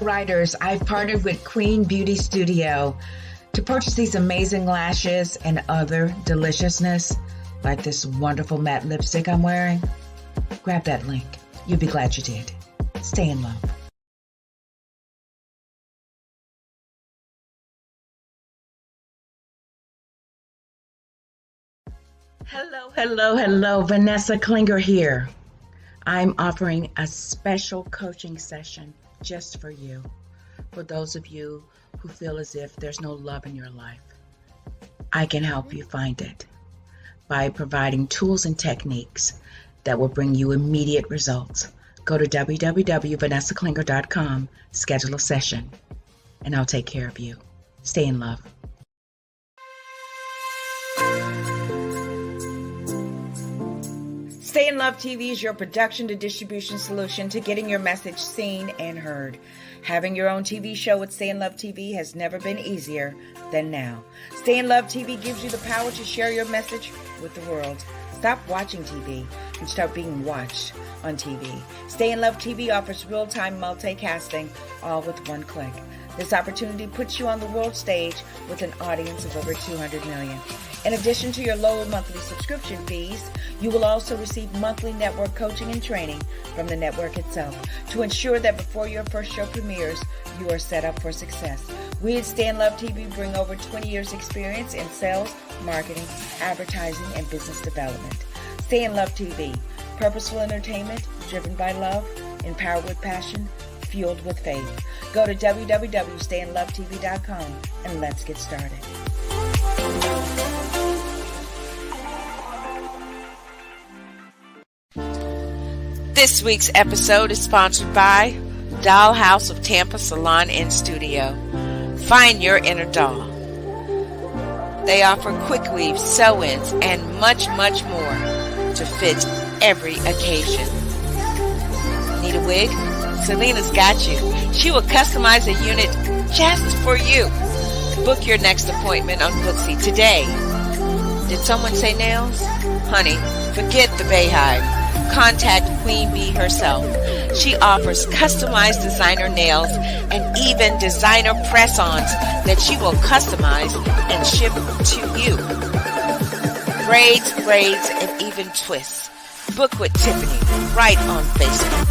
Writers, I've partnered with Queen Beauty Studio to purchase these amazing lashes and other deliciousness, like this wonderful matte lipstick I'm wearing. Grab that link. You'll be glad you did. Stay in love. Hello. Vanessa Klinger here. I'm offering a special coaching session just for you. For those of you who feel as if there's no love in your life, I can help you find it by providing tools and techniques that will bring you immediate results. Go to www.vanessaklinger.com, schedule a session, and I'll take care of you. Stay in love. Stay in Love TV is your production to distribution solution to getting your message seen and heard. Having your own TV show with Stay in Love TV has never been easier than now. Stay in Love TV gives you the power to share your message with the world. Stop watching TV and start being watched on TV. Stay in Love TV offers real-time multicasting, all with one click. This opportunity puts you on the world stage with an audience of over 200 million. In addition to your low monthly subscription fees, you will also receive monthly network coaching and training from the network itself to ensure that before your first show premieres, you are set up for success. We at Stay in Love TV bring over 20 years experience in sales, marketing, advertising, and business development. Stay in Love TV, purposeful entertainment driven by love, empowered with passion, fueled with faith. Go to www.stayinlovetv.com and let's get started. This week's episode is sponsored by Dollhouse of Tampa Salon and Studio. Find your inner doll. They offer quick weaves, sew-ins, and much more to fit every occasion. Need a wig? Selena's got you. She will customize a unit just for you. Book your next appointment on Booksy today. Did someone say nails? Honey, forget the Bayhive. Contact Queen Bee herself. She offers customized designer nails and even designer press-ons that she will customize and ship to you. Braids, and even twists. Book with Tiffany right on Facebook.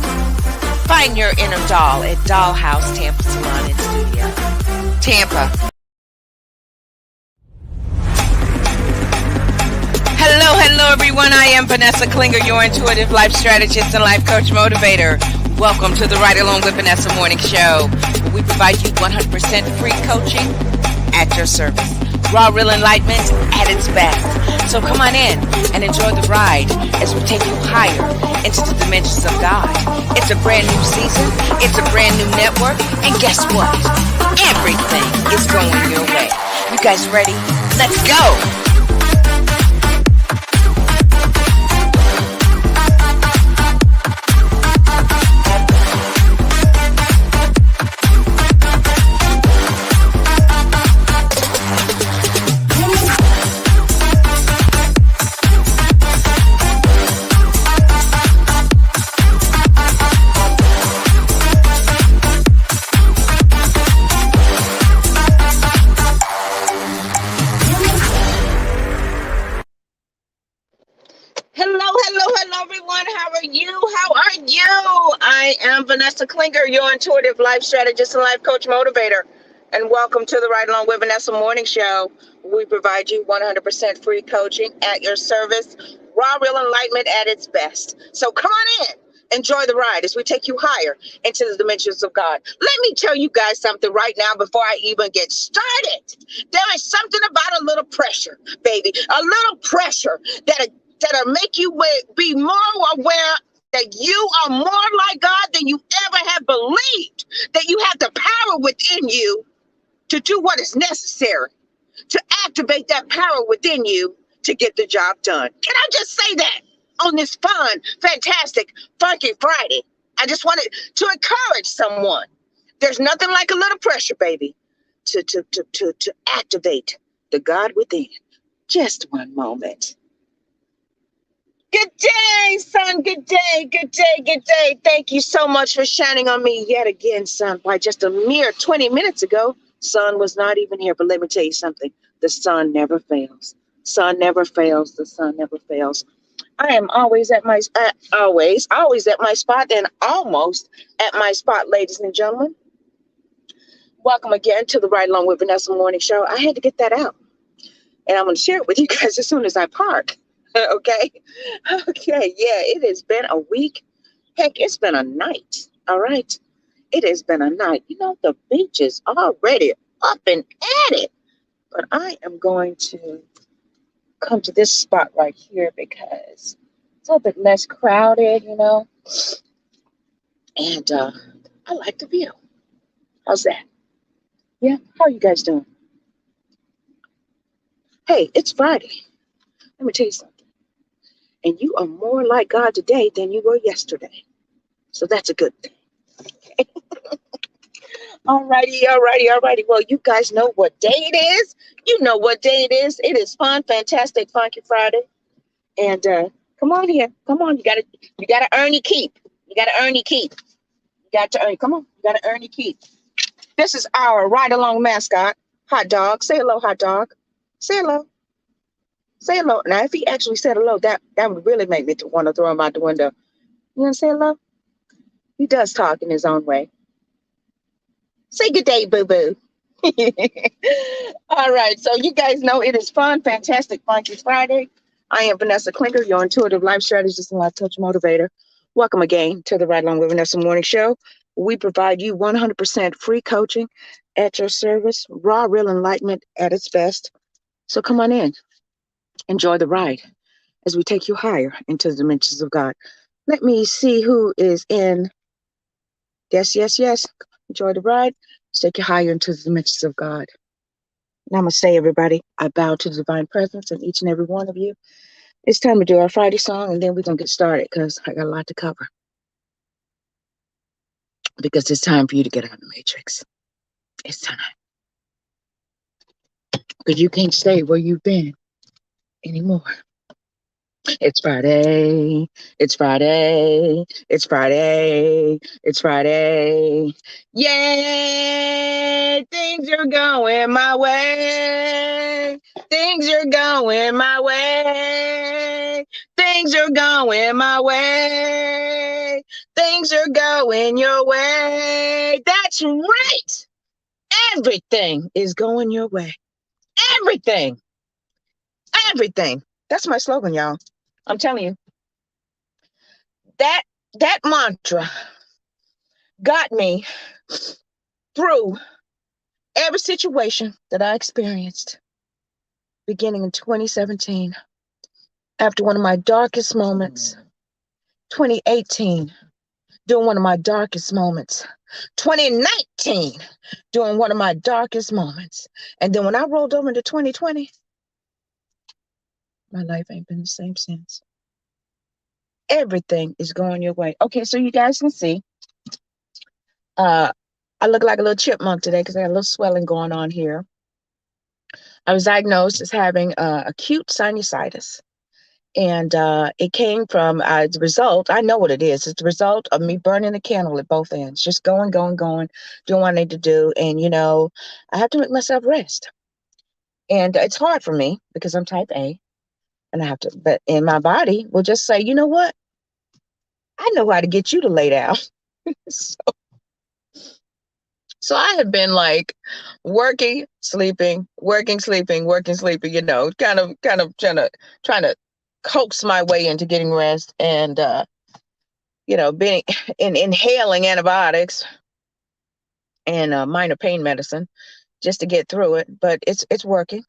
Find your inner doll at Dollhouse Tampa Salon and Studio. Tampa. Hello everyone. I am Vanessa Klinger, your intuitive life strategist and life coach motivator. Welcome to the Ride Along with Vanessa morning show, where we provide you 100% free coaching at your service. Raw, real enlightenment at its best. So come on in and enjoy the ride as we take you higher into the dimensions of God. It's a brand new season. It's a brand new network. And guess what? Everything is going your way. You guys ready? Let's go. I am Vanessa Klinger, your intuitive life strategist and life coach motivator. And welcome to the Ride Along with Vanessa morning show. We provide you 100% free coaching at your service. Raw, real enlightenment at its best. So come on in. Enjoy the ride as we take you higher into the dimensions of God. Let me tell you guys something right now before I even get started. There is something about a little pressure, baby. A little pressure that'll make you be more aware that you are more like God than you ever have believed, that you have the power within you to do what is necessary, to activate that power within you to get the job done. Can I just say that on this fun, fantastic, funky Friday? I just wanted to encourage someone. There's nothing like a little pressure, baby, to activate the God within. Just one moment. Good day, son. Good day. Good day. Good day. Thank you so much for shining on me yet again, son. By just a mere 20 minutes ago, sun was not even here. But let me tell you something. The sun never fails. Sun never fails. The sun never fails. I am always at my always at my spot and almost at my spot, ladies and gentlemen. Welcome again to the Ride Along with Vanessa morning show. I had to get that out, and I'm going to share it with you guys as soon as I park. Okay. Okay. Yeah, it has been a week. Heck, it's been a night. All right. It has been a night. You know, the beach is already up and at it. But I am going to come to this spot right here because it's a little bit less crowded, you know. And I like the view. How's that? Yeah. How are you guys doing? Hey, it's Friday. Let me tell you something. And you are more like God today than you were yesterday. So that's a good thing. Alrighty. Well, you guys know what day it is. You know what day it is. It is fun, fantastic, funky Friday. And come on here. Come on. You gotta earn your keep. You gotta earn your keep. You got to earn. Come on. You gotta earn your keep. This is our ride along mascot, Hot Dog. Say hello, Hot Dog. Say hello. Say hello. Now, if he actually said hello, that would really make me want to throw him out the window. You want to say hello? He does talk in his own way. Say good day, boo boo. All right. So you guys know it is fun, fantastic, funky Friday. I am Vanessa Klinker, your intuitive life strategist and life coach motivator. Welcome again to the Ride Along with Vanessa Morning Show. We provide you 100% free coaching at your service, raw, real enlightenment at its best. So come on in, enjoy the ride as we take you higher into the dimensions of God. Let me see who is in. Yes. Enjoy the ride. Let's take you higher into the dimensions of God. Namaste, everybody. I bow to the divine presence in each and every one of you. It's time to do our Friday song, and then we're going to get started because I got a lot to cover. Because it's time for you to get out of the matrix. It's time. Because you can't stay where you've been anymore. It's Friday. It's Friday. It's Friday. It's Friday. Yay! Things are going my way. Things are going my way. Things are going my way. Things are going your way. That's right. Everything is going your way. Everything. Everything. That's my slogan, y'all. I'm telling you, that mantra got me through every situation that I experienced beginning in 2017. After one of my darkest moments, 2018, during one of my darkest moments, 2019, during one of my darkest moments. And then when I rolled over into 2020, my life ain't been the same since. Everything is going your way. Okay, so you guys can see, I look like a little chipmunk today because I got a little swelling going on here. I was diagnosed as having acute sinusitis. And it came from the result. I know what it is. It's the result of me burning the candle at both ends, just going, doing what I need to do. And, you know, I have to make myself rest. And it's hard for me because I'm type A. And I have to, but in my body will just say, you know what? I know how to get you to lay down. So I have been like working, sleeping, you know, kind of trying to coax my way into getting rest and, you know, being inhaling antibiotics and minor pain medicine just to get through it. But it's working.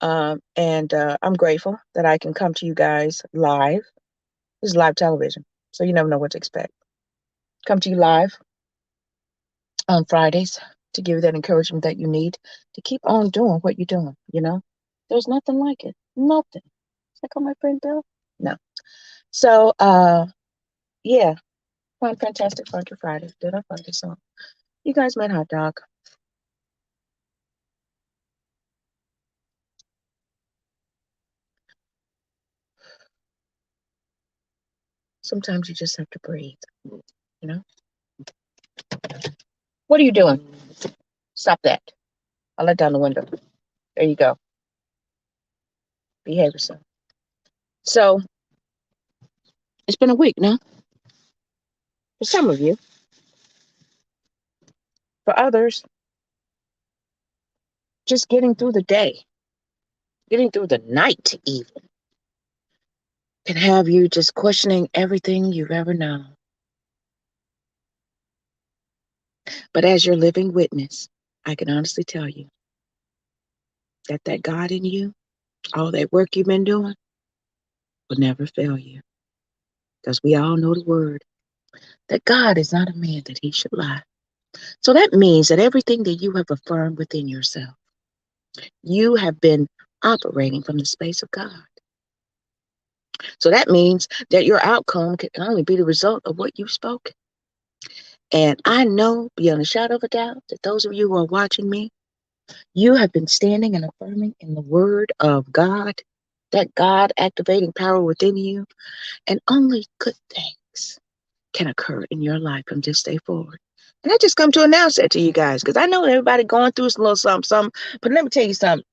And I'm grateful that I can come to you guys live. This is live television, so you never know what to expect. Come to you live on Fridays to give you that encouragement that you need to keep on doing what you're doing, you know? There's nothing like it. Nothing. Is that call my friend Bill? No. So, yeah. Fun, fantastic, funky Friday. Did I find this song? You guys met Hot Dog. Sometimes you just have to breathe. You know? What are you doing? Stop that. I'll let down the window. There you go. Behave yourself. So it's been a week now. For some of you. For others, just getting through the day, getting through the night even, can have you just questioning everything you've ever known. But as your living witness, I can honestly tell you that God in you, all that work you've been doing, will never fail you. Because we all know the word, that God is not a man that he should lie. So that means that everything that you have affirmed within yourself, you have been operating from the space of God. So that means that your outcome can only be the result of what you've spoken. And I know beyond a shadow of a doubt that those of you who are watching me, you have been standing and affirming in the word of God, that God activating power within you, and only good things can occur in your life from this day forward. And I just come to announce that to you guys, because I know everybody going through a little something, but let me tell you something.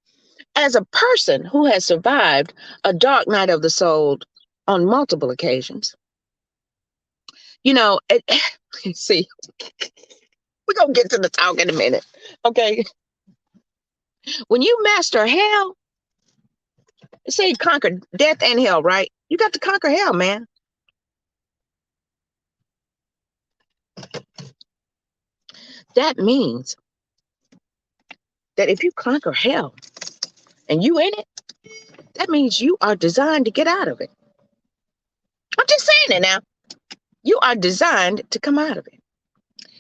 As a person who has survived a dark night of the soul on multiple occasions, see, we're going to get to the talk in a minute, okay? When you master hell, say you conquer death and hell, right? You got to conquer hell, man. That means that if you conquer hell and you in it, that means you are designed to get out of it. I'm just saying it now. You are designed to come out of it.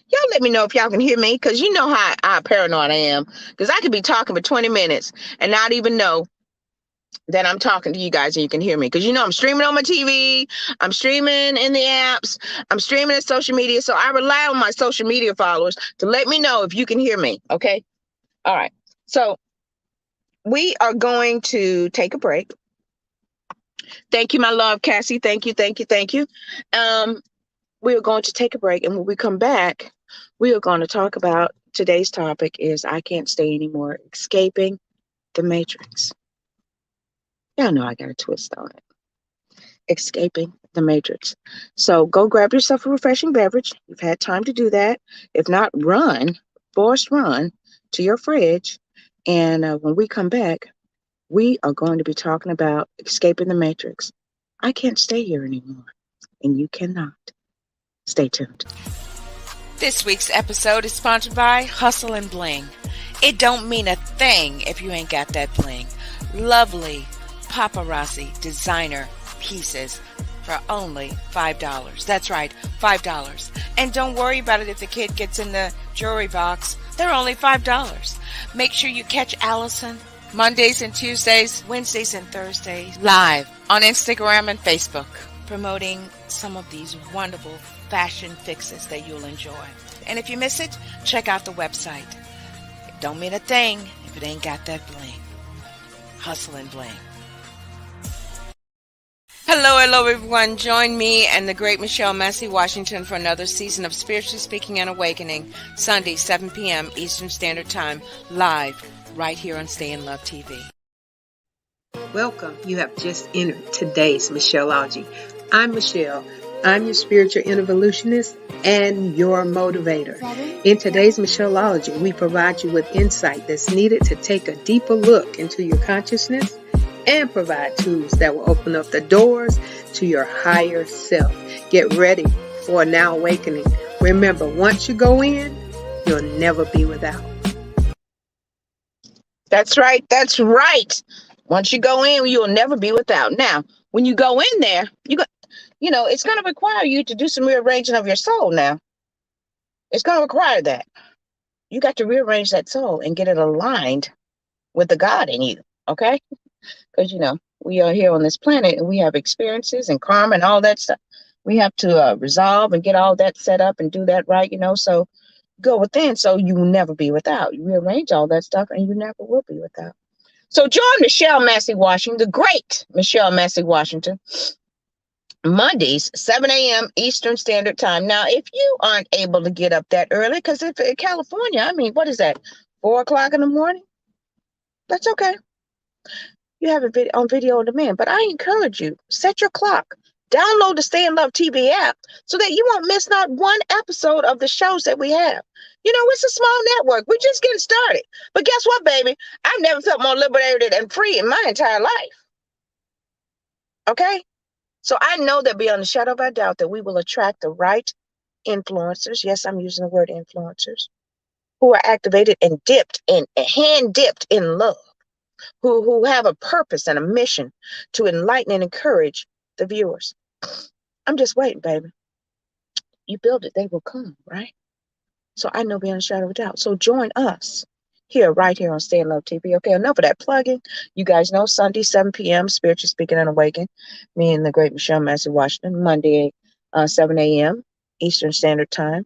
Y'all let me know if y'all can hear me, because you know how paranoid I am. Because I could be talking for 20 minutes and not even know that I'm talking to you guys and you can hear me. Because I'm streaming on my TV, I'm streaming in the apps, I'm streaming in social media. So I rely on my social media followers to let me know if you can hear me. Okay? All right. So we are going to take a break. Thank you, my love, Cassie. Thank you. We are going to take a break, and when we come back, we are going to talk about today's topic is I Can't Stay Anymore, Escaping the Matrix. Y'all know I got a twist on it. Escaping the Matrix. So go grab yourself a refreshing beverage. You've had time to do that. If not, forced run to your fridge. And when we come back, we are going to be talking about escaping the Matrix. I can't stay here anymore, and you cannot. Stay tuned. This week's episode is sponsored by Hustle and Bling. It don't mean a thing if you ain't got that bling. Lovely paparazzi designer pieces for only $5. That's right, $5. And don't worry about it if the kid gets in the jewelry box. They're only $5. Make sure you catch Allison Mondays and Tuesdays, Wednesdays and Thursdays live on Instagram and Facebook, promoting some of these wonderful fashion fixes that you'll enjoy. And if you miss it, check out the website. It don't mean a thing if it ain't got that bling. Hustle and Bling. Hello, everyone. Join me and the great Michelle Massey Washington for another season of Spiritually Speaking and Awakening, Sunday, 7 p.m. Eastern Standard Time, live right here on Stay in Love TV. Welcome. You have just entered today's Michelleology. I'm Michelle. I'm your spiritual evolutionist and your motivator. In today's Michelleology, we provide you with insight that's needed to take a deeper look into your consciousness and provide tools that will open up the doors to your higher self. Get ready for a now awakening. Remember, once you go in, you'll never be without. That's right. That's right. Once you go in, you'll never be without. Now, when you go in there, it's going to require you to do some rearranging of your soul now. It's going to require that. You got to rearrange that soul and get it aligned with the God in you, okay? Because, we are here on this planet and we have experiences and karma and all that stuff. We have to resolve and get all that set up and do that right, so go within so you will never be without. You rearrange all that stuff and you never will be without. So join Michelle Massey Washington, the great Michelle Massey Washington, Mondays, 7 a.m. Eastern Standard Time. Now, if you aren't able to get up that early, because if in California, I mean, what is that, 4 o'clock in the morning? That's okay. You have it on video on demand. But I encourage you, set your clock. Download the Stay in Love TV app so that you won't miss not one episode of the shows that we have. You know, it's a small network. We're just getting started. But guess what, baby? I've never felt more liberated and free in my entire life. Okay? So I know that beyond a shadow of a doubt that we will attract the right influencers. Yes, I'm using the word influencers, who are activated and hand dipped in love, who have a purpose and a mission to enlighten and encourage the viewers. I'm just waiting, baby. You build it, they will come, right? So I know beyond a shadow of a doubt. So join us right here on Stay in Love TV. Okay, enough of that plugging. You guys know Sunday, 7 p.m., Spiritual Speaking and Awaken. Me and the great Michelle Massey Washington. Monday, 7 a.m. Eastern Standard Time.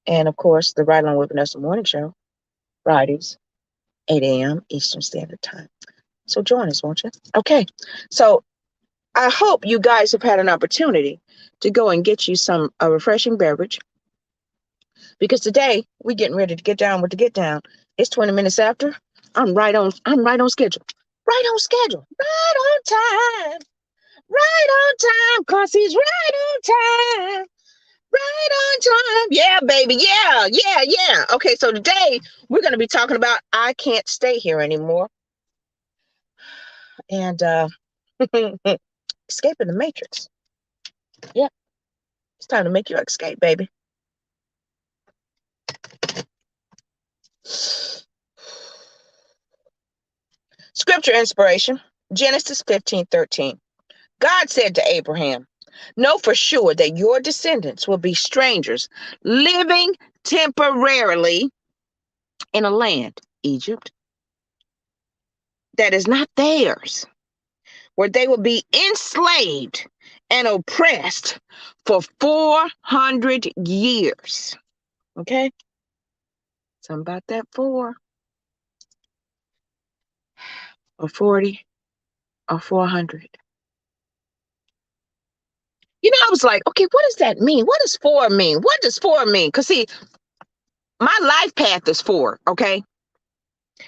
And of course, the Right Along with Vanessa Morning Show, Fridays, 8 a.m. Eastern Standard Time. So join us, won't you? Okay, so I hope you guys have had an opportunity to go and get you a refreshing beverage, because today we're getting ready to get down with the get down. It's 20 minutes after. I'm right on schedule. Right on schedule. Right on time. Right on time, cause he's right on time. Right on time. Yeah, baby. Yeah. Okay, so today we're going to be talking about I can't stay here anymore. And escaping the matrix. Yeah. It's time to make your escape, baby. Scripture inspiration, Genesis 15:13. God said to Abraham, know for sure that your descendants will be strangers living temporarily in a land, Egypt, that is not theirs, where they will be enslaved and oppressed for 400 years. Okay? Something about that 4 or 40 or 400. You know, I was like, okay, what does that mean? What does 4 mean? What does 4 mean? Because see, my life path is 4, okay?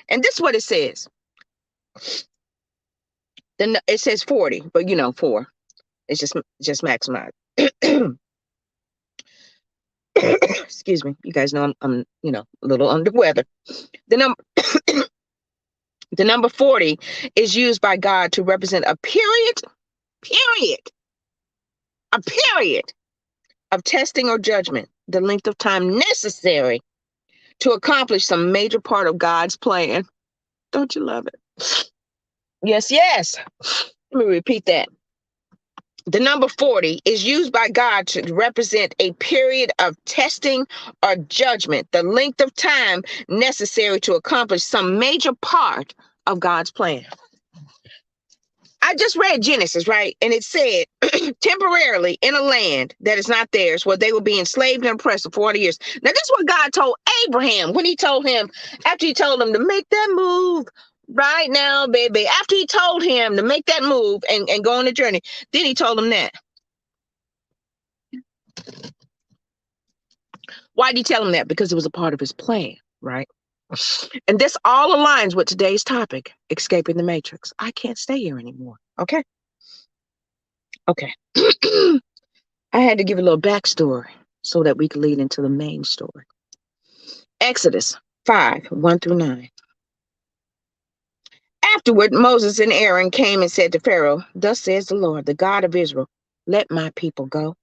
And this is what it says. Then it says 40, but you know, 4. It's just maximized. Excuse me. You guys know I'm a little under weather. The number 40 is used by God to represent a period of testing or judgment, the length of time necessary to accomplish some major part of God's plan. Don't you love it? Yes. Let me repeat that. The number 40 is used by God to represent a period of testing or judgment, the length of time necessary to accomplish some major part of God's plan. I just read Genesis, right? And it said, temporarily in a land that is not theirs, where they will be enslaved and oppressed for 40 years. Now, this is what God told Abraham when he told him, after he told him to make that move right now, baby. After he told him to make that move and go on the journey, then he told him that. Why did he tell him that? Because it was a part of his plan, right? And this all aligns with today's topic, escaping the matrix. I can't stay here anymore. Okay. I had to give a little backstory so that we could lead into the main story. Exodus 5:1-9. Afterward, Moses and Aaron came and said to Pharaoh, thus says the Lord, the God of Israel, let my people go,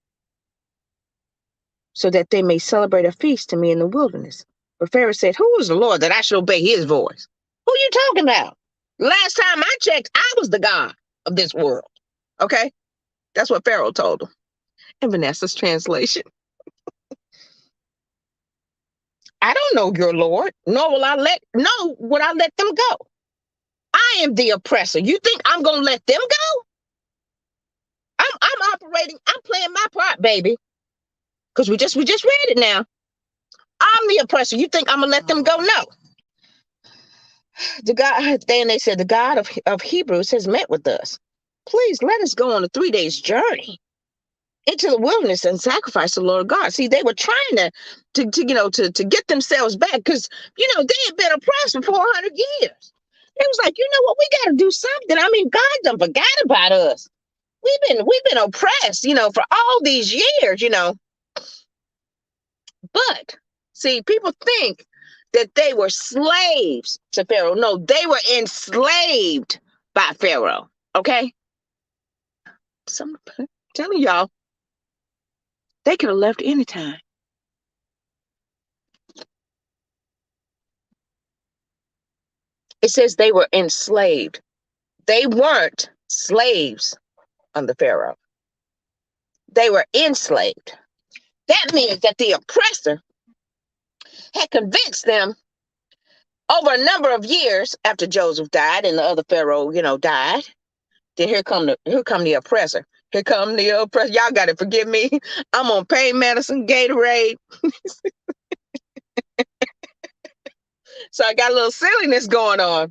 so that they may celebrate a feast to me in the wilderness. But Pharaoh said, who is the Lord that I should obey his voice? Who are you talking about? Last time I checked, I was the God of this world. Okay? That's what Pharaoh told him. In Vanessa's translation. I don't know your Lord, nor will I let them go. I am the oppressor. You think I'm gonna let them go? I'm playing my part, baby. Because we just read it now. I'm the oppressor. You think I'm gonna let them go? No. Then they said, the God of Hebrews has met with us. please let us go on a 3 days journey into the wilderness and sacrifice the Lord God. See, they were trying to get themselves back because, they had been oppressed for 400 years. It was like, you know what, we got to do something. I mean, God done forgot about us. We've been oppressed, for all these years, But see, people think that they were slaves to Pharaoh. No, they were enslaved by Pharaoh. Okay? I'm telling y'all, they could have left anytime. It says they were enslaved. They weren't slaves under Pharaoh. They were enslaved. That means that the oppressor had convinced them over a number of years after Joseph died and the other Pharaoh, died. Then here come the oppressor. Here come the oppressor. Y'all got to forgive me. I'm on pain medicine, Gatorade. So I got a little silliness going on.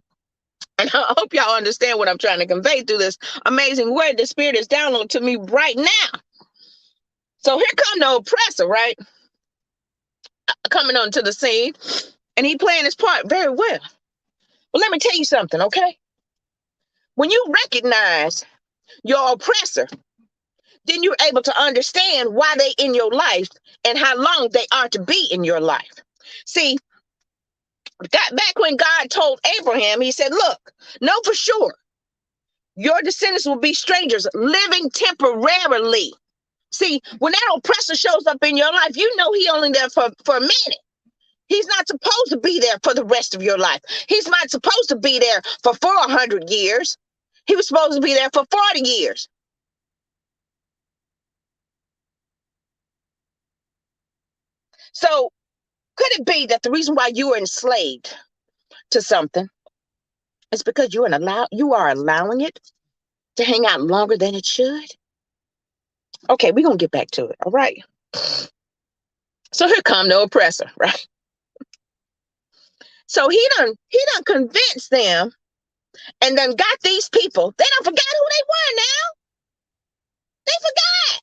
And I hope y'all understand what I'm trying to convey through this amazing word the Spirit is downloading to me right now. So here come the oppressor, right? Coming onto the scene. And he playing his part very well. But let me tell you something, okay? When you recognize your oppressor, then you're able to understand why they in your life and how long they are to be in your life. See, back when God told Abraham, he said, look, know for sure, your descendants will be strangers living temporarily. See, when that oppressor shows up in your life, you know he only there for a minute. He's not supposed to be there for the rest of your life. He's not supposed to be there for 400 years. He was supposed to be there for 40 years. So could it be that the reason why you are enslaved to something is because you are allowing it to hang out longer than it should? Okay, we're going to get back to it. All right. So here come the oppressor, right? So he done convinced them and then got these people. They done forgot who they were now. They forgot.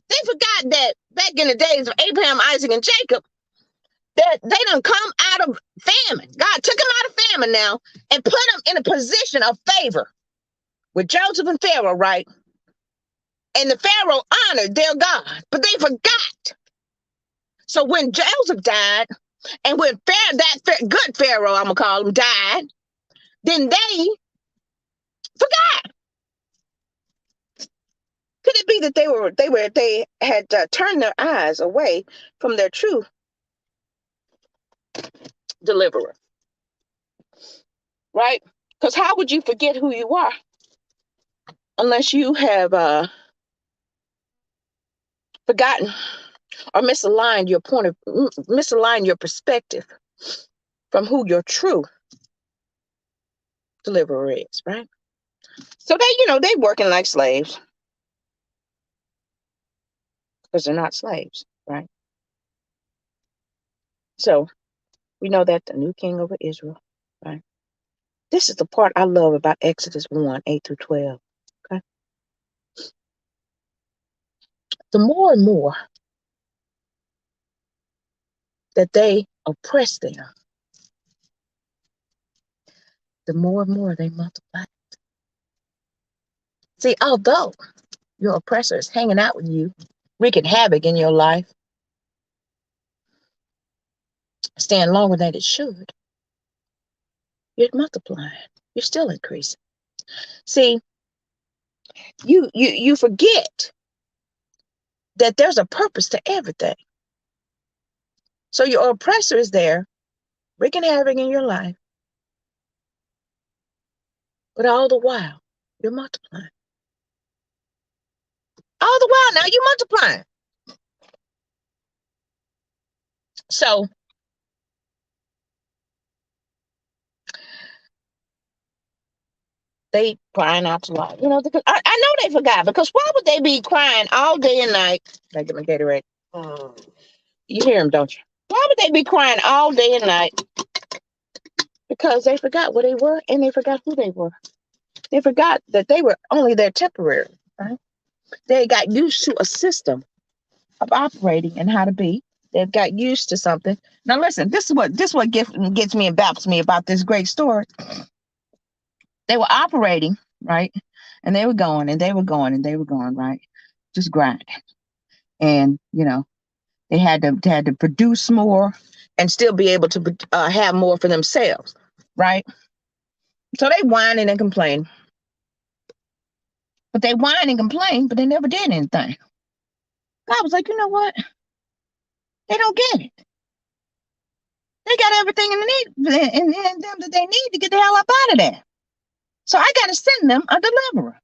They forgot that back in the days of Abraham, Isaac, and Jacob, that they done come out of famine. God took them out of famine now and put them in a position of favor with Joseph and Pharaoh, right? And the Pharaoh honored their God, but they forgot. So when Joseph died, and when good Pharaoh, I'm gonna call him, died, then they forgot. Could it be that they had turned their eyes away from their true deliverer, right? Because how would you forget who you are unless you have forgotten or misaligned your perspective from who your true deliverer is, right? So they working like slaves because they're not slaves, right? So we know that the new king over Israel, right? This is the part I love about Exodus 1, 8 through 12. Okay. The more and more that they oppress them, the more and more they multiply. See, although your oppressor is hanging out with you, wreaking havoc in your life, staying longer than it should, you're multiplying. You're still increasing. See, you forget that there's a purpose to everything. So your oppressor is there, wreaking havoc in your life, but all the while, you're multiplying. All the while now, you're multiplying. So they crying out to God. Because I know they forgot, because why would they be crying all day and night? I get my Gatorade. You hear them, don't you? Why would they be crying all day and night? Because they forgot where they were and they forgot who they were. They forgot that they were only there temporary. Right? They got used to a system of operating and how to be. They've got used to something. Now listen, this is what gets me and baps me about this great story. They were operating, right? And they were going and they were going and they were going, right? Just grinding. And they had to produce more and still be able to have more for themselves, right? So they whining and complain. But they whine and complain, but they never did anything. God was like, you know what? They don't get it. They got everything in them that they need to get the hell up out of there. So I got to send them a deliverer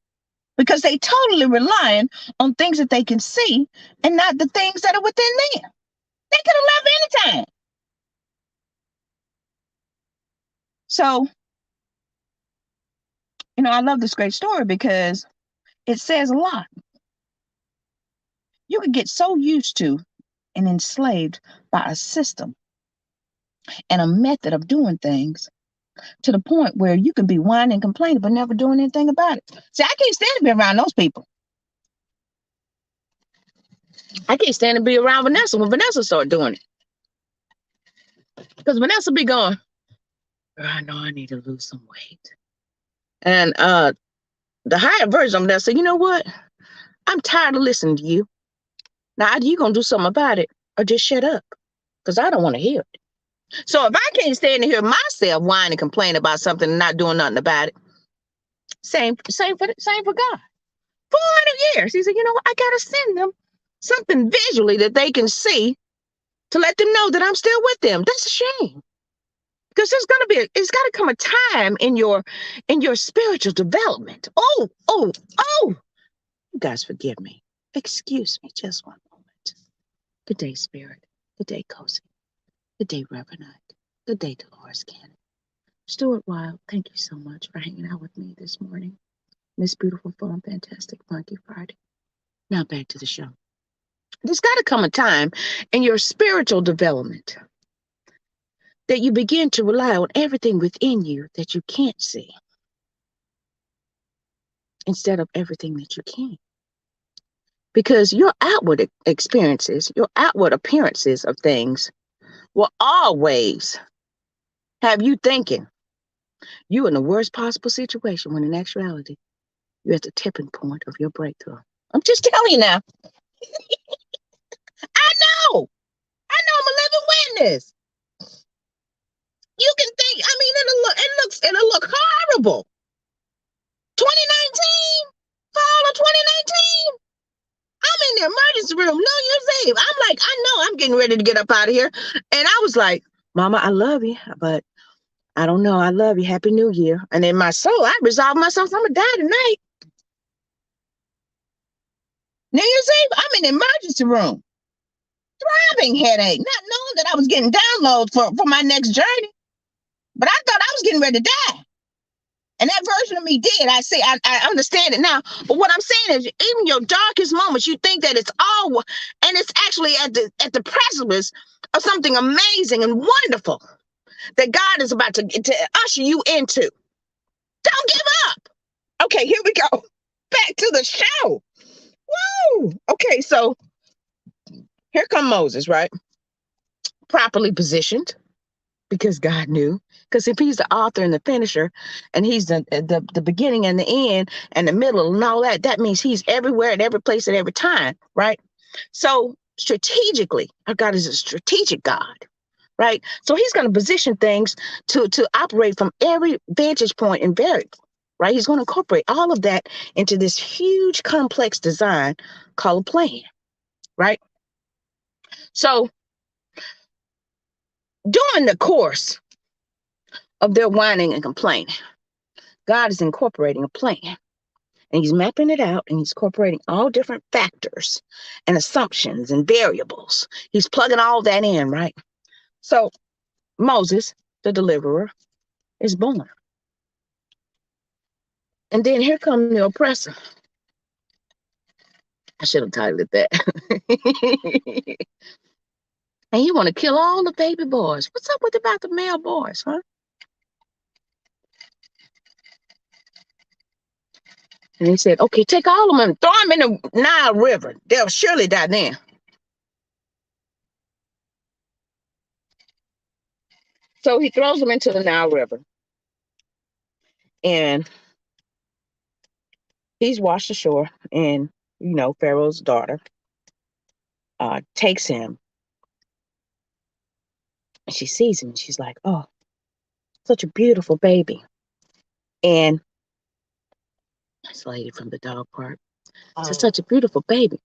because they totally relying on things that they can see and not the things that are within them. They could have left anytime. So, I love this great story because it says a lot. You could get so used to and enslaved by a system and a method of doing things to the point where you can be whining and complaining but never doing anything about it. See, I can't stand to be around those people. I can't stand to be around Vanessa when Vanessa started doing it. Because Vanessa be going, I know I need to lose some weight. And the higher version of Vanessa, you know what? I'm tired of listening to you. Now, either you going to do something about it or just shut up. Because I don't want to hear it. So if I can't stand to hear myself whine and complain about something and not doing nothing about it, same for God. 400 years. He said, you know what? I got to send them something visually that they can see to let them know that I'm still with them. That's a shame. Because it's got to come a time in your spiritual development. Oh, you guys forgive me. Excuse me just one moment. Good day, Spirit. Good day, Cozy. Good day, Reverend Ike. Good day, Dolores Cannon. Stuart Wilde, thank you so much for hanging out with me this morning. This beautiful, fun, fantastic, funky Friday. Now back to the show. There's got to come a time in your spiritual development that you begin to rely on everything within you that you can't see instead of everything that you can. Because your outward experiences, your outward appearances of things will always have you thinking you're in the worst possible situation when in actuality, you're at the tipping point of your breakthrough. I'm just telling you now. I know I'm a living witness. You can think, I mean, it'll look horrible. 2019, fall of 2019. I'm in the emergency room, New Year's Eve. I'm like, I know I'm getting ready to get up out of here. And I was like, Mama, I love you, but I don't know. I love you. Happy New Year. And in my soul, I resolved myself, I'm going to die tonight. New Year's Eve, I'm in the emergency room. Throbbing headache, not knowing that I was getting downloads for my next journey. But I thought I was getting ready to die. And that version of me did. I understand it now. But what I'm saying is, even your darkest moments, you think that it's all, and it's actually at the precipice of something amazing and wonderful that God is about to usher you into. Don't give up. Okay, here we go. Back to the show. Woo! Okay, so here come Moses, right? Properly positioned. Because God knew. Because if he's the author and the finisher, and he's the beginning and the end and the middle and all that, that means he's everywhere at every place at every time, right? So strategically, our God is a strategic God, right? So he's going to position things to operate from every vantage point and variable, right? He's going to incorporate all of that into this huge complex design called a plan, right? So during the course of their whining and complaining, God is incorporating a plan, and he's mapping it out, and he's incorporating all different factors and assumptions and variables. He's plugging all that in, right? So Moses, the deliverer, is born. And then here comes the oppressor. I should have titled it that. And you want to kill all the baby boys. What's up with about the male boys, huh? And he said, okay, take all of them and throw them in the Nile River. They'll surely die then. So he throws them into the Nile River. And he's washed ashore. And, Pharaoh's daughter takes him. And she sees him. And she's like, oh, such a beautiful baby. And this lady from the dog park says, such a beautiful baby.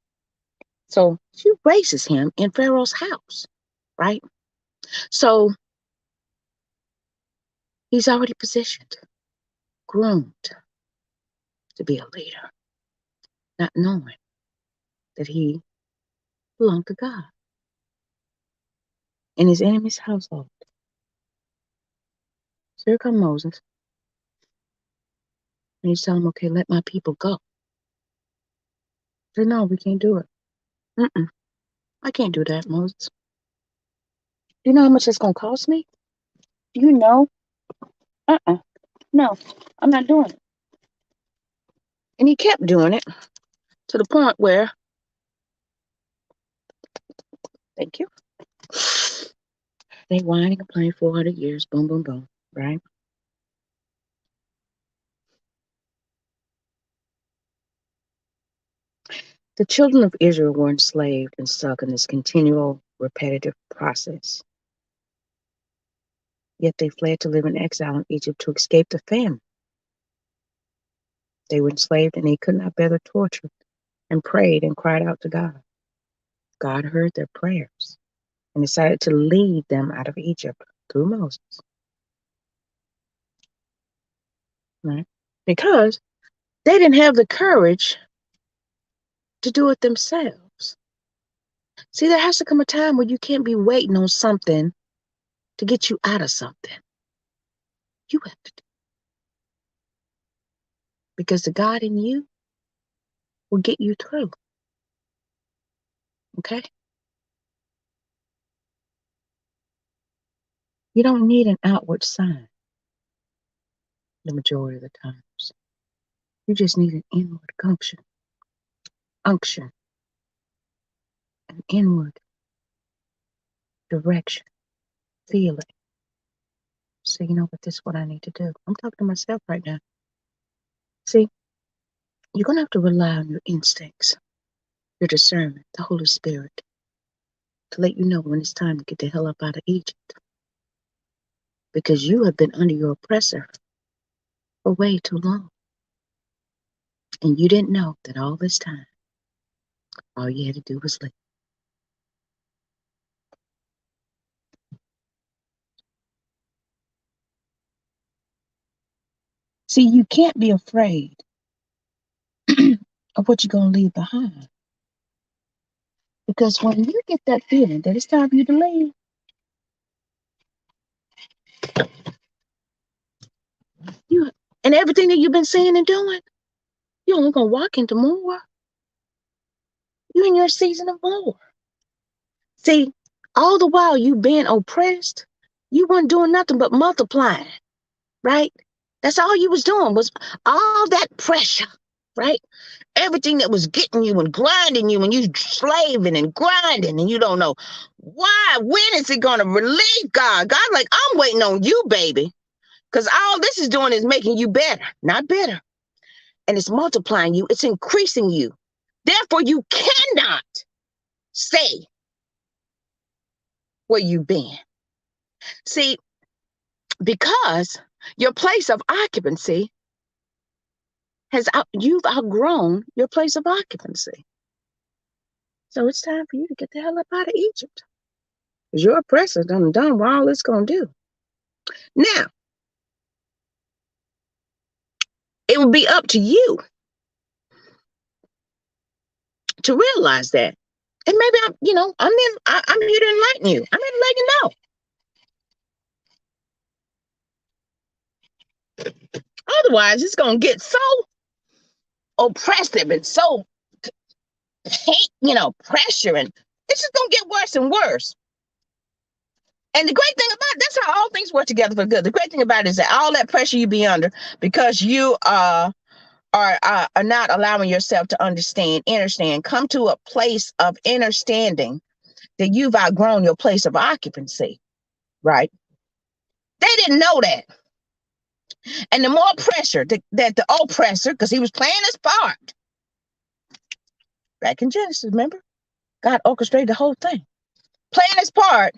So she raises him in Pharaoh's house, right? So he's already positioned, groomed to be a leader, not knowing that he belonged to God in his enemy's household. So here comes Moses. And he's telling him, okay, let my people go. He said, no, we can't do it. I can't do that, Moses. Do you know how much it's going to cost me? You know? No, I'm not doing it. And he kept doing it to the point where, thank you, they whining and playing 400 years, boom, boom, boom, right? The children of Israel were enslaved and stuck in this continual, repetitive process. Yet they fled to live in exile in Egypt to escape the famine. They were enslaved and they could not bear the torture and prayed and cried out to God. God heard their prayers and decided to lead them out of Egypt through Moses. Right? Because they didn't have the courage to do it themselves. See, there has to come a time where you can't be waiting on something to get you out of something. You have to do it. Because the God in you will get you through. Okay? You don't need an outward sign the majority of the times. You just need an inward unction, an inward direction, feeling. So you know what, this is what I need to do. I'm talking to myself right now. See, you're going to have to rely on your instincts, your discernment, the Holy Spirit, to let you know when it's time to get the hell up out of Egypt. Because you have been under your oppressor for way too long. And you didn't know that all this time, all you had to do was live. See, you can't be afraid of what you're going to leave behind. Because when you get that feeling that it's time for you to leave, and everything that you've been saying and doing, you're only going to walk into more. You're in your season of more. See, all the while you've been oppressed, you weren't doing nothing but multiplying, right? That's all you was doing was all that pressure, right? Everything that was getting you and grinding you and you slaving and grinding and you don't know why, when is it going to relieve God? God's like, I'm waiting on you, baby. Because all this is doing is making you better, not better. And it's multiplying you. It's increasing you. Therefore, you cannot stay where you've been. See, because your place of occupancy you've outgrown your place of occupancy. So it's time for you to get the hell up out of Egypt. Because your oppressor done what all it's going to do. Now, it will be up to you to realize that. And maybe I'm here to enlighten you. I'm here to let you know. Otherwise, it's going to get so oppressive and so pressure, and it's just going to get worse and worse. And the great thing about it, that's how all things work together for good. The great thing about it is that all that pressure you be under, because you are are not allowing yourself to understand, come to a place of understanding that you've outgrown your place of occupancy, right? They didn't know that. And the more pressure that the oppressor, because he was playing his part. Back in Genesis, remember? God orchestrated the whole thing. Playing his part.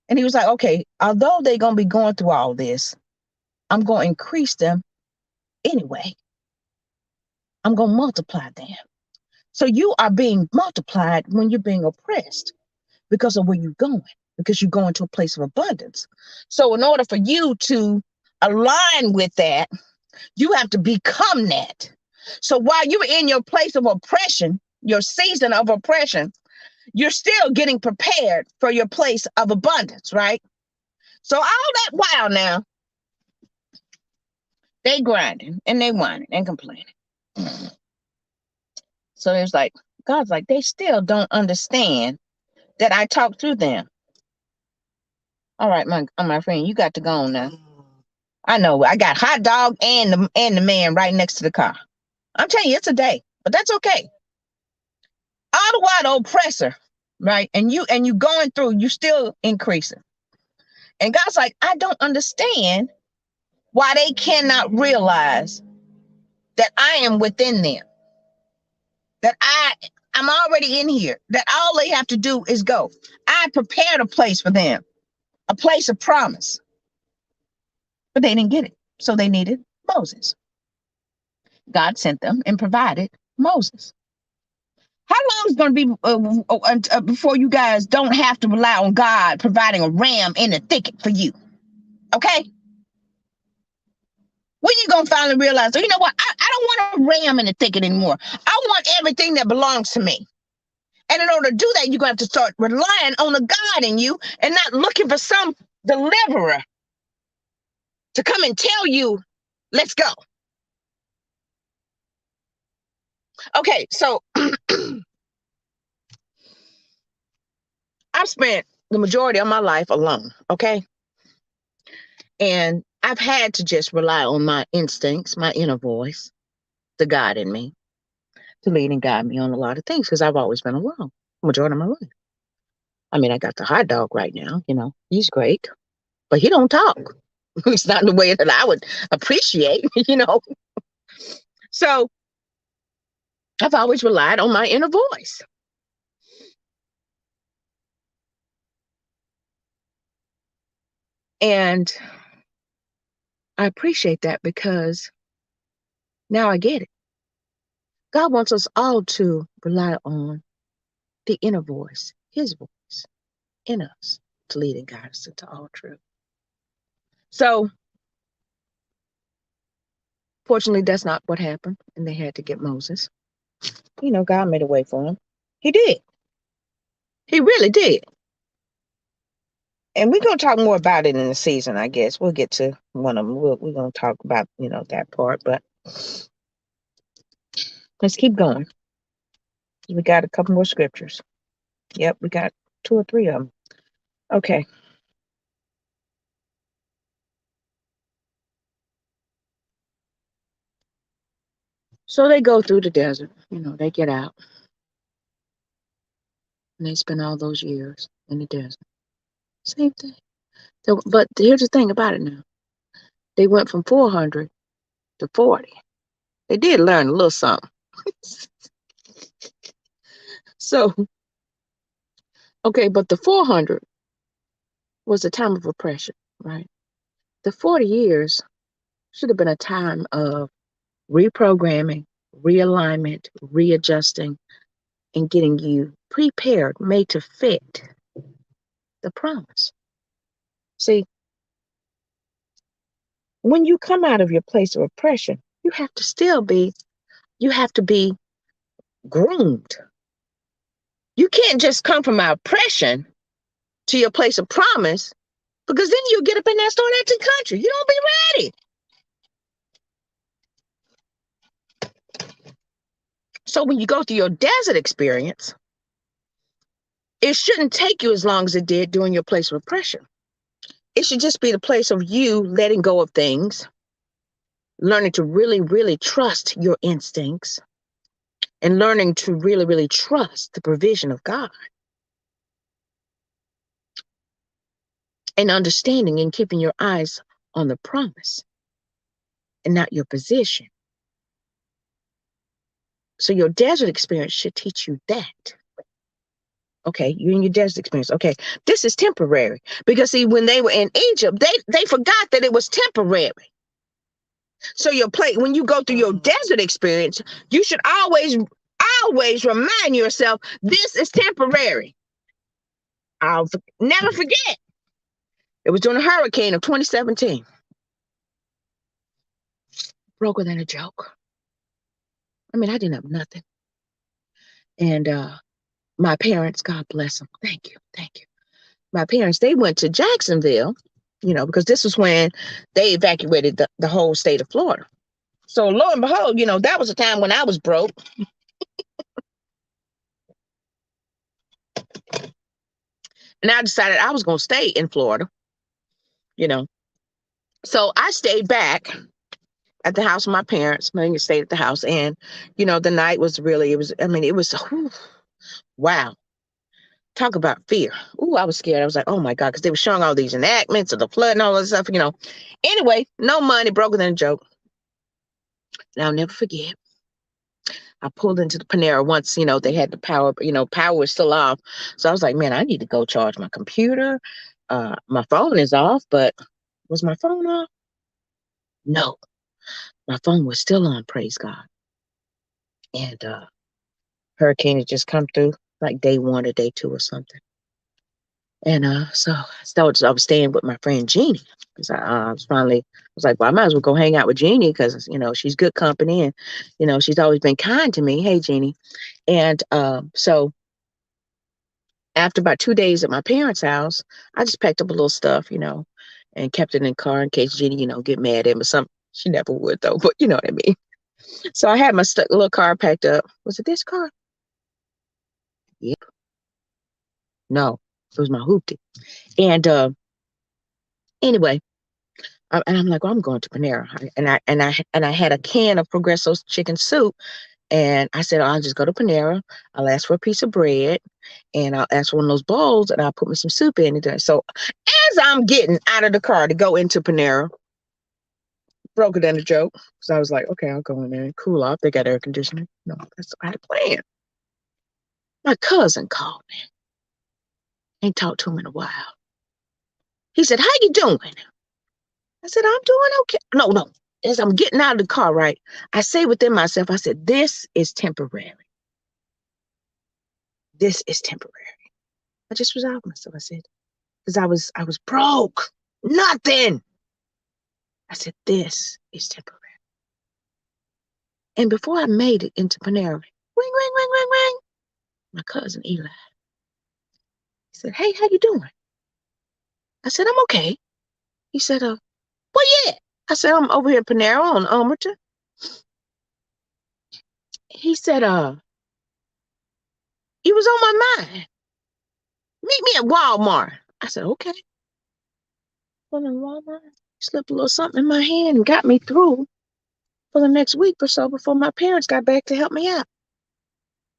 And he was like, okay, although they're going to be going through all this, I'm going to increase them anyway. I'm going to multiply them. So you are being multiplied when you're being oppressed because of where you're going, because you're going to a place of abundance. So in order for you to align with that, you have to become that. So while you're in your place of oppression, your season of oppression, you're still getting prepared for your place of abundance, right? So all that while now, they grinding and they whining and complaining. So there's like, God's like, they still don't understand that I talked through them. All right, my friend, you got to go on now. I know, I got hot dog and the man right next to the car. I'm telling you, it's a day, but that's okay. All the while, the oppressor, right? And you going through, you still increasing. And God's like, I don't understand why they cannot realize that I am within them, that I'm already in here, that all they have to do is go. I prepared a place for them, a place of promise. But they didn't get it. So they needed Moses. God sent them and provided Moses. How long is going to be before you guys don't have to rely on God providing a ram in the thicket for you? Okay? When you going to finally realize, oh, you know what? I don't want a ram in the thicket anymore. I want everything that belongs to me. And in order to do that, you're going to have to start relying on the God in you and not looking for some deliverer to come and tell you, let's go. Okay, so I've spent the majority of my life alone, okay? And I've had to just rely on my instincts, my inner voice, the God in me, to lead and guide me on a lot of things because I've always been alone the majority of my life. I mean, I got the hot dog right now, he's great, but he don't talk. It's not in the way that I would appreciate, So I've always relied on my inner voice. And I appreciate that because now I get it. God wants us all to rely on the inner voice, his voice in us to lead and guide us into all truth. So, fortunately, that's not what happened. And they had to get Moses. God made a way for him. He did. He really did. And we're going to talk more about it in the season, I guess. We'll get to one of them. We're going to talk about, that part. But let's keep going. We got a couple more scriptures. Yep, we got 2 or 3 of them. Okay. So they go through the desert. They get out. And they spend all those years in the desert. Same thing. So, but here's the thing about it now. They went from 400 to 40. They did learn a little something. So, okay, but the 400 was a time of oppression, right? The 40 years should have been a time of reprogramming, realignment, readjusting, and getting you prepared, made to fit the promise. See, when you come out of your place of oppression, you have to be groomed. You can't just come from oppression to your place of promise, because then you get up in that start acting country. You don't be ready. So when you go through your desert experience, it shouldn't take you as long as it did during your place of oppression. It should just be the place of you letting go of things, learning to really, really trust your instincts, and learning to really, really trust the provision of God, and understanding and keeping your eyes on the promise and not your position. So your desert experience should teach you that. Okay, you're in your desert experience. Okay, this is temporary. Because see, when they were in Egypt, they forgot that it was temporary. So when you go through your desert experience, you should always remind yourself, this is temporary. I'll never forget. It was during the hurricane of 2017. Broker than a joke. I mean, I didn't have nothing. And my parents, God bless them. Thank you. My parents, they went to Jacksonville, because this was when they evacuated the whole state of Florida. So lo and behold, that was a time when I was broke. And I decided I was going to stay in Florida, So I stayed back at the house of my parents. I stayed at the house. And, the night was really, whew, wow. Talk about fear. Ooh, I was scared. I was like, oh my God, because they were showing all these enactments of the flood and all this stuff, Anyway, no money, broker than a joke. And I'll never forget. I pulled into the Panera once, they had the power, power was still off. So I was like, man, I need to go charge my computer. My phone is off, but was my phone off? No, my phone was still on, praise God. And hurricane had just come through, like day 1 or day 2 or something. And so I was staying with my friend Jeannie, because I was like, well, I might as well go hang out with Jeannie, because she's good company, and she's always been kind to me. Hey, Jeannie. And so after about 2 days at my parents' house, I just packed up a little stuff, and kept it in the car in case Jeannie, get mad at me. She never would though, but you know what I mean. So I had my little car packed up. Was it this car? Yep. No, it was my hoopty. And anyway, and I'm like, well, I'm going to Panera, and I had a can of Progresso's chicken soup, and I said, I'll just go to Panera. I'll ask for a piece of bread, and I'll ask for one of those bowls, and I'll put me some soup in it. So as I'm getting out of the car to go into Panera, broker than a joke, so I was like, okay, I'll go in there and cool off. They got air conditioning. No, that's what I had planned. My cousin called me. Ain't talked to him in a while. He said, how you doing? I said, I'm doing okay. No. As I'm getting out of the car, right, I say within myself, I said, this is temporary. This is temporary. I just resolved myself. I said, because I was broke. Nothing. I said, this is temporary. And before I made it into Panera, ring. My cousin Eli. He said, hey, how you doing? I said, I'm okay. He said, well, yeah. I said, I'm over here at Panera on Almerton. He said, he was on my mind. Meet me at Walmart. I said, okay. Well, in Walmart, he slipped a little something in my hand and got me through for the next week or so before my parents got back to help me out.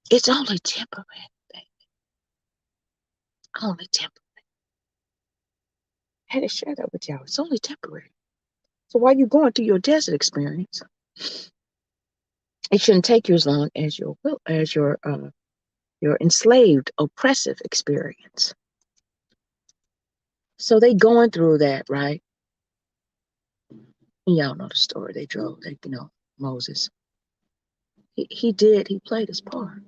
It's only temporary, baby. Only temporary. I had to share that with y'all. It's only temporary. So while you're going through your desert experience, it shouldn't take you as long as your enslaved, oppressive experience. So they going through that, right? And y'all know the story. They drove, Moses. He played his part.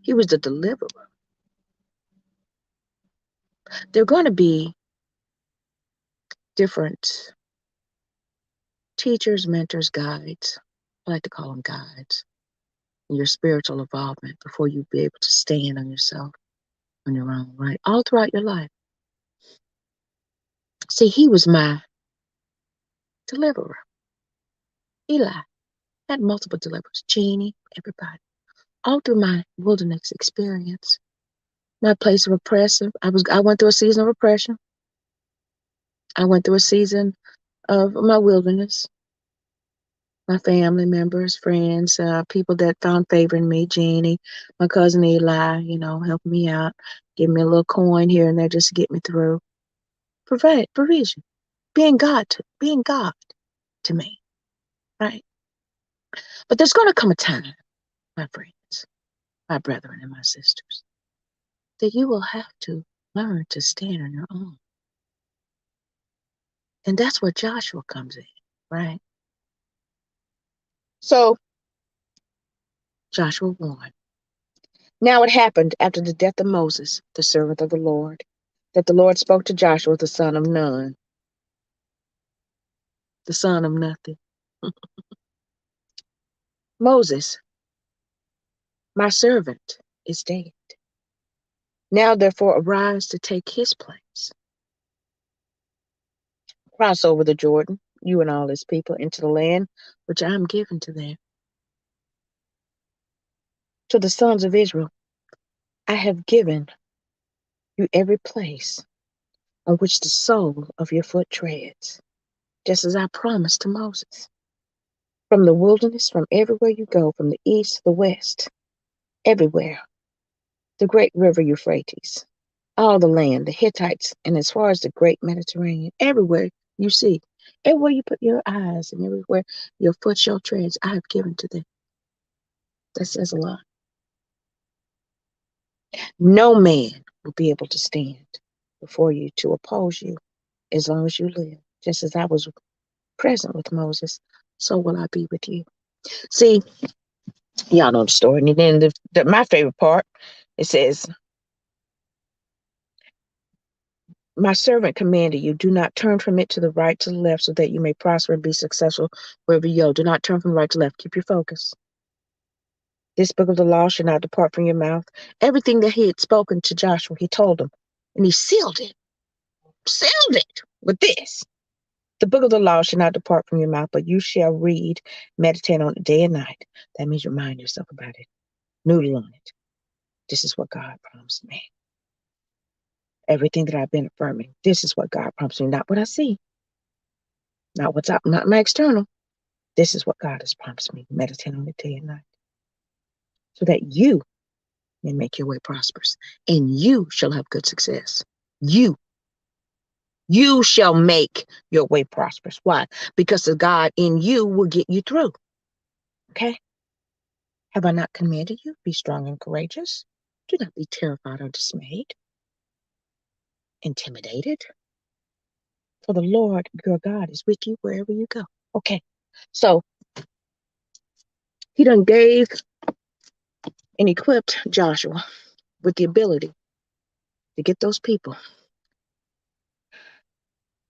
He was the deliverer. There are going to be different teachers, mentors, guides. I like to call them guides in your spiritual involvement before you be able to stand on yourself on your own, right? All throughout your life. See, he was my deliverer. Eli had multiple deliverers. Jeannie, everybody. All through my wilderness experience. My place of oppression. I went through a season of oppression. I went through a season of my wilderness. my family members, friends, people that found favor in me, Jeannie, my cousin Eli, helping me out, give me a little coin here and there just to get me through. Provision, being God to me, right? But there's going to come a time, my friends, my brethren and my sisters, that you will have to learn to stand on your own. And that's where Joshua comes in, right? So, Joshua 1. Now it happened after the death of Moses, the servant of the Lord, that the Lord spoke to Joshua, the son of Nun, the son of nothing. Moses, my servant, is dead. Now therefore arise to take his place. Cross over the Jordan, you and all his people, into the land which I am giving to them. To the sons of Israel, I have given you every place on which the sole of your foot treads, just as I promised to Moses. From the wilderness, from everywhere you go, from the east to the west, everywhere, the great river Euphrates, all the land, the Hittites, and as far as the great Mediterranean, everywhere you see, everywhere you put your eyes and everywhere your foot shall tread, I have given to them. That says a lot. No man will be able to stand before you to oppose you as long as you live. Just as I was present with Moses, so will I be with you. See, y'all know the story. And then my favorite part, it says, my servant commanded you, do not turn from it to the right, to the left, so that you may prosper and be successful wherever you go. Do not turn from right to left. Keep your focus. This book of the law shall not depart from your mouth. Everything that he had spoken to Joshua, he told him, and he sealed it with this. The book of the law shall not depart from your mouth, but you shall read, meditate on it day and night. That means remind yourself about it, noodle on it. This is what God promised me. Everything that I've been affirming, this is what God promised me, not what I see, not what's up, not my external. This is what God has promised me. Meditate on it day and night, so that you may make your way prosperous, and you shall have good success. You shall make your way prosperous. Why? Because the God in you will get you through. Okay? Have I not commanded you? Be strong and courageous. Do not be terrified or dismayed, intimidated. For the Lord your God is with you wherever you go. Okay. So he done gave and equipped Joshua with the ability to get those people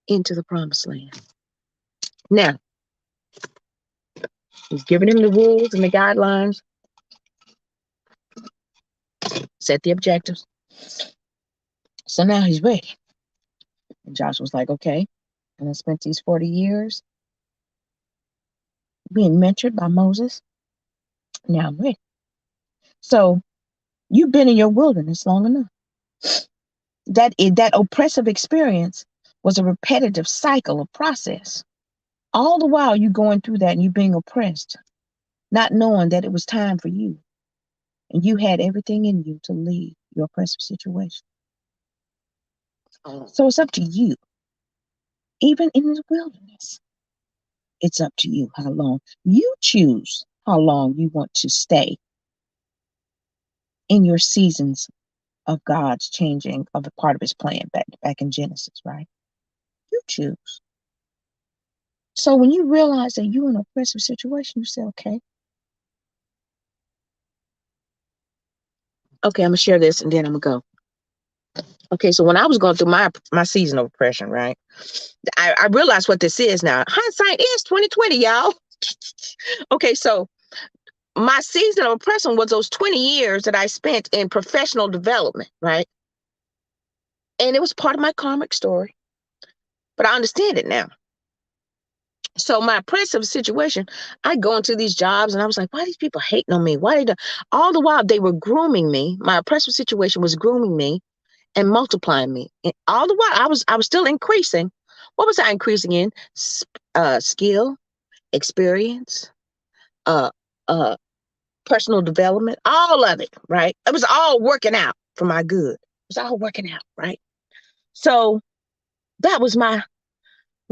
into the promised land. Now, he's giving him the rules and the guidelines, set the objectives. So now he's ready. And Joshua's like, okay, and I spent these 40 years being mentored by Moses. Now I'm ready. So you've been in your wilderness long enough. That oppressive experience was a repetitive cycle of process. All the while you going through that and you being oppressed, not knowing that it was time for you. And you had everything in you to leave your oppressive situation. So it's up to you. Even in the wilderness, it's up to you how long. You choose how long you want to stay in your seasons of God's changing of a part of his plan back in Genesis, right? You choose. So when you realize that you're in an oppressive situation, you say, okay, I'm going to share this and then I'm going to go. Okay, so when I was going through my season of oppression, right, I realized what this is now. Hindsight is 2020, y'all. Okay, so my season of oppression was those 20 years that I spent in professional development, right? And it was part of my karmic story, but I understand it now. So my oppressive situation, I go into these jobs and I was like, why are these people hating on me? All the while they were grooming me. My oppressive situation was grooming me and multiplying me. And all the while I was still increasing. What was I increasing in? Skill, experience, uh, uh, personal development, all of it, right? It was all working out for my good. It was all working out, right? So that was my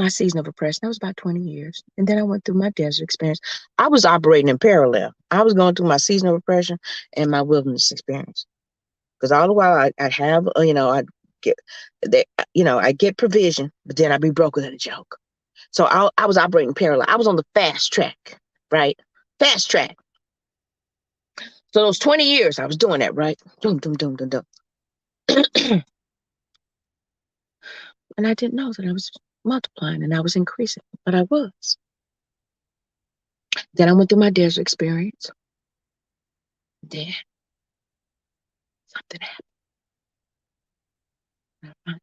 season of oppression. That was about 20 years. And then I went through my desert experience. I was operating in parallel. I was going through my season of oppression and my wilderness experience. Because all the while I'd have, I'd get, I get provision, but then I'd be broke with a joke. So I was operating parallel. I was on the fast track, right? Fast track. So those 20 years I was doing that, right? Doom, doom, doom, doom, doom. And I didn't know that I was multiplying and I was increasing, but I was. Then I went through my desert experience. Then something happened.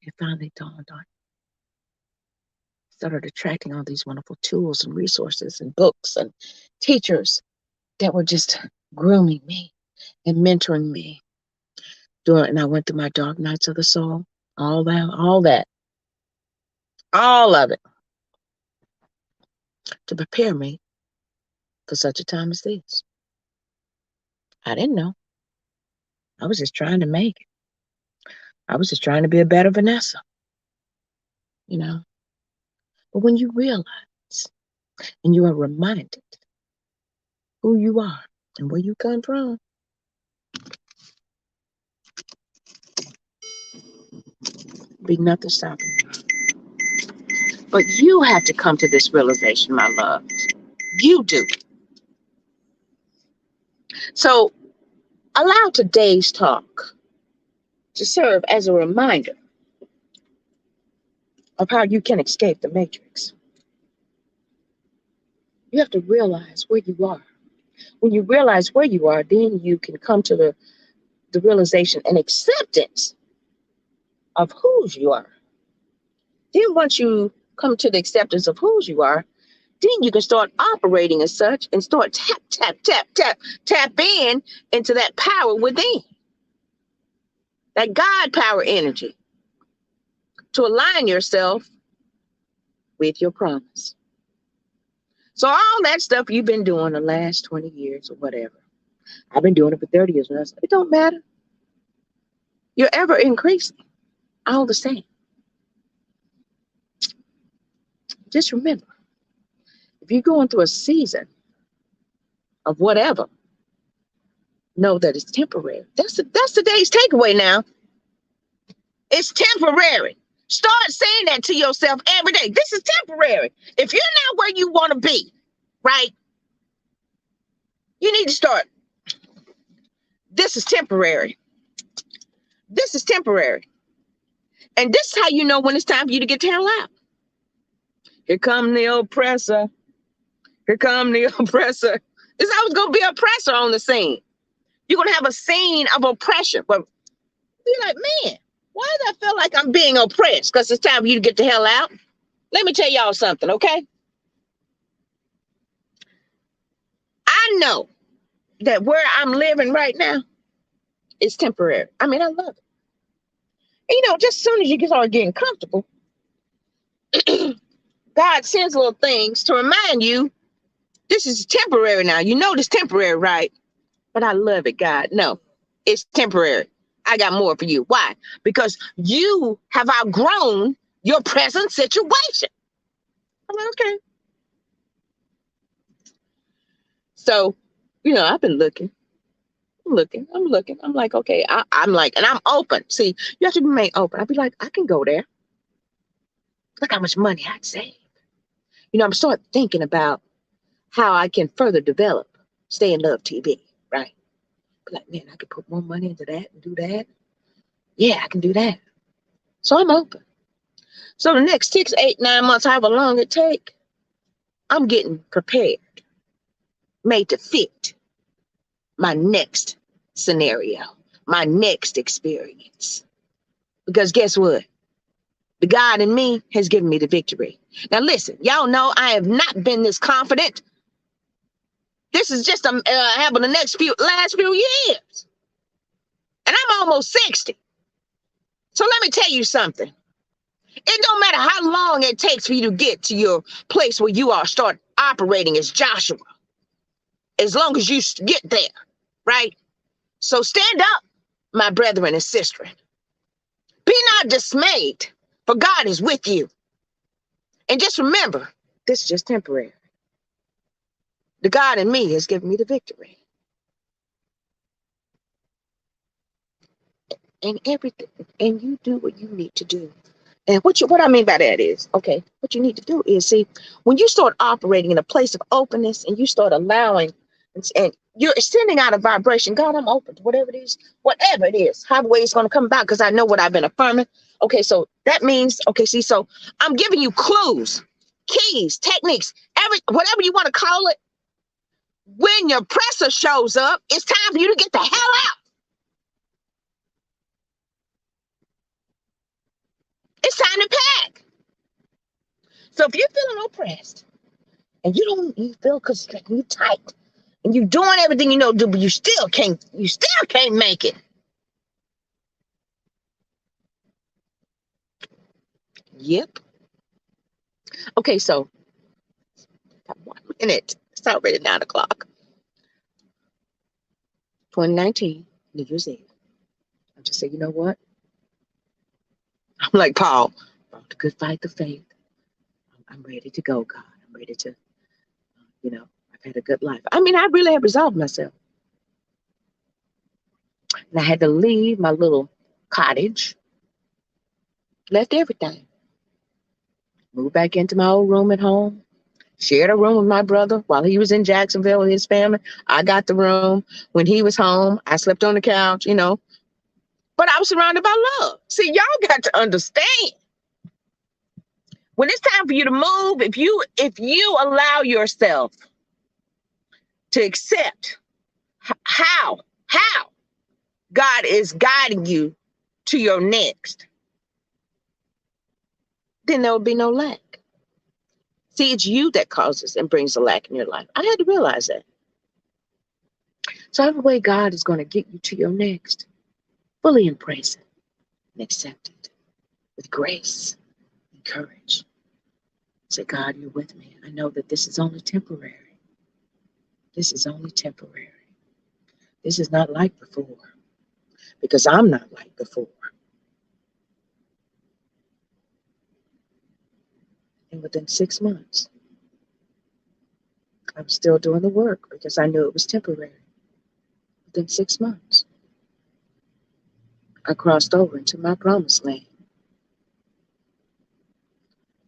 It finally dawned on me. Started attracting all these wonderful tools and resources and books and teachers that were just grooming me and mentoring me. And I went through my dark nights of the soul, all of it, to prepare me for such a time as this. I didn't know. I was just trying to make it. I was just trying to be a better Vanessa, But when you realize and you are reminded who you are and where you come from, be nothing stopping you. But you have to come to this realization, my love. You do. So allow today's talk to serve as a reminder of how you can escape the matrix. You have to realize where you are. When you realize where you are, then you can come to the realization and acceptance of whose you are. Then once you come to the acceptance of whose you are, then you can start operating as such and start tap in into that power within, that God power energy, to align yourself with your promise. So all that stuff you've been doing the last 20 years or whatever, I've been doing it for 30 years. It don't matter. You're ever increasing, all the same. Just remember, if you're going through a season of whatever, know that it's temporary. That's today's takeaway now. It's temporary. Start saying that to yourself every day. This is temporary. If you're not where you want to be, right, you need to start. This is temporary. This is temporary. And this is how you know when it's time for you to get the hell out. Here come the oppressor. Here come the oppressor. There's always going to be an oppressor on the scene. You're going to have a scene of oppression. But be like, man, why does I feel like I'm being oppressed? Because it's time for you to get the hell out. Let me tell y'all something, okay? I know that where I'm living right now is temporary. I mean, I love it. And, just as soon as you start getting comfortable, God sends little things to remind you this is temporary now. You know this temporary, right? But I love it, God. No, it's temporary. I got more for you. Why? Because you have outgrown your present situation. I'm like, okay. So, I've been looking. I'm looking. I'm like, okay. I'm like, and I'm open. See, you have to remain open. I'd be like, I can go there. Look how much money I'd save. I'm start thinking about how I can further develop Stay in Love TV, right? Be like, man, I could put more money into that and do that. Yeah, I can do that. So I'm open. So the next 6, 8, 9 months, however long it take, I'm getting prepared, made to fit my next scenario, my next experience. Because guess what? The God in me has given me the victory. Now listen, y'all know I have not been this confident. This is just happened the last few years. And I'm almost 60. So let me tell you something. It don't matter how long it takes for you to get to your place where you are, start operating as Joshua, as long as you get there, right? So stand up, my brethren and sisters. Be not dismayed, for God is with you. And just remember, this is just temporary. The God in me has given me the victory. And everything, and you do what you need to do. And what I mean by that is, okay, what you need to do is, see, when you start operating in a place of openness and you start allowing, and you're sending out a vibration, God, I'm open to whatever it is, however way it's going to come about, because I know what I've been affirming. Okay, so that means, okay, see, so I'm giving you clues, keys, techniques, whatever you want to call it. When your presser shows up, it's time for you to get the hell out. It's time to pack. So if you're feeling oppressed and you feel constricted, you tight, and you're doing everything you know to do, but you still can't make it. Yep. Okay, so 1 minute. It's already 9 o'clock. 2019, New Year's Eve. I just say, you know what? I'm like Paul, fought the good fight of faith. I'm ready to go, God. I'm ready to, I've had a good life. I mean, I really have resolved myself. And I had to leave my little cottage, left everything, moved back into my old room at home, shared a room with my brother while he was in Jacksonville with his family. I got the room. When he was home, I slept on the couch, but I was surrounded by love. See, y'all got to understand. When it's time for you to move, if you allow yourself to accept how God is guiding you to your next, then there will be no lack. See, it's you that causes and brings the lack in your life. I had to realize that. So every way God is going to get you to your next, fully embrace it and accept it with grace and courage. Say, God, you're with me. I know that this is only temporary. This is only temporary. This is not like before, because I'm not like before. And within 6 months, I was still doing the work because I knew it was temporary. Within 6 months, I crossed over into my promised land.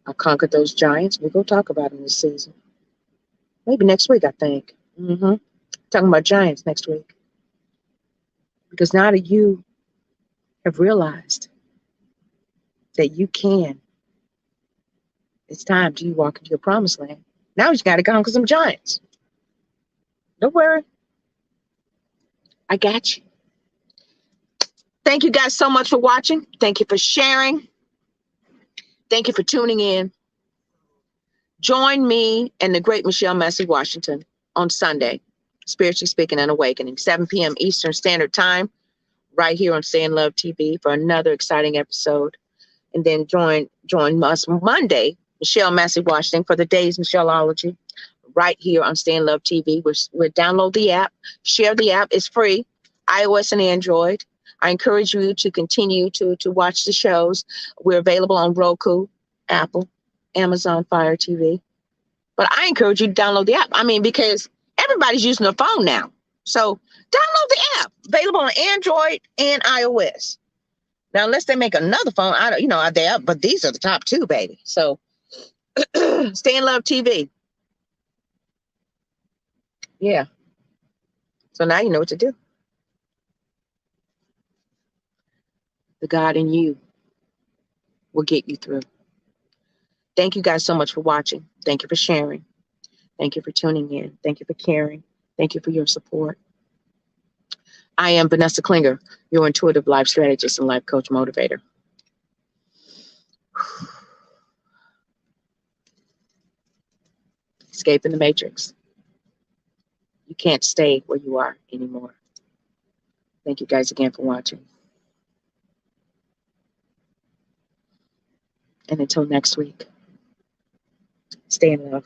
I conquered those giants. We're going to talk about them this season. Maybe next week, I think. Talking about giants next week. Because now that you have realized that you can, it's time to you walk into your promised land. Now you got to conquer some giants. Don't worry. I got you. Thank you guys so much for watching. Thank you for sharing. Thank you for tuning in. Join me and the great Michelle Massey Washington on Sunday, Spiritually Speaking and Awakening, 7 p.m. Eastern Standard Time, right here on Stay in Love TV for another exciting episode. And then join us Monday, Michelle Massey Washington, for the day's Michelleology, right here on Stay in Love TV. We'll download the app, share the app. It's free, iOS and Android. I encourage you to continue to watch the shows. We're available on Roku, Apple, Amazon Fire TV. But I encourage you to download the app. I mean, because everybody's using their phone now. So download the app, available on Android and iOS. Now, unless they make another phone, but these are the top two, baby. So Stay in Love TV. Yeah. So now you know what to do. The God in you will get you through. Thank you guys so much for watching. Thank you for sharing. Thank you for tuning in. Thank you for caring. Thank you for your support. I am Vanessa Klinger, your intuitive life strategist and life coach motivator. Escaping the matrix. You can't stay where you are anymore. Thank you guys again for watching. And until next week, stay in love.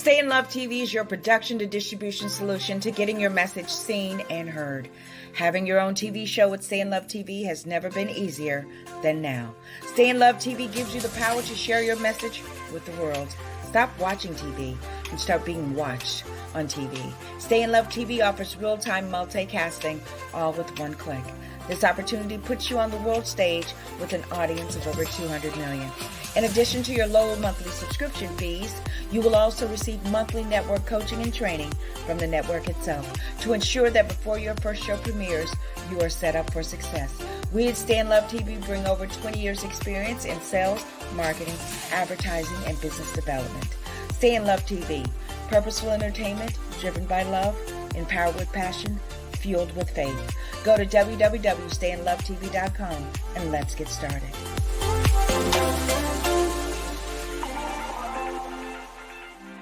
Stay in Love TV is your production to distribution solution to getting your message seen and heard. Having your own TV show with Stay in Love TV has never been easier than now. Stay in Love TV gives you the power to share your message with the world. Stop watching TV and start being watched on TV. Stay in Love TV offers real-time multicasting, all with one click. This opportunity puts you on the world stage with an audience of over 200 million. In addition to your low monthly subscription fees, you will also receive monthly network coaching and training from the network itself to ensure that before your first show premieres, you are set up for success. We at Stay in Love TV bring over 20 years experience in sales, marketing, advertising, and business development. Stay in Love TV, purposeful entertainment driven by love, empowered with passion, fueled with faith. Go to www.stayinlovetv.com and let's get started.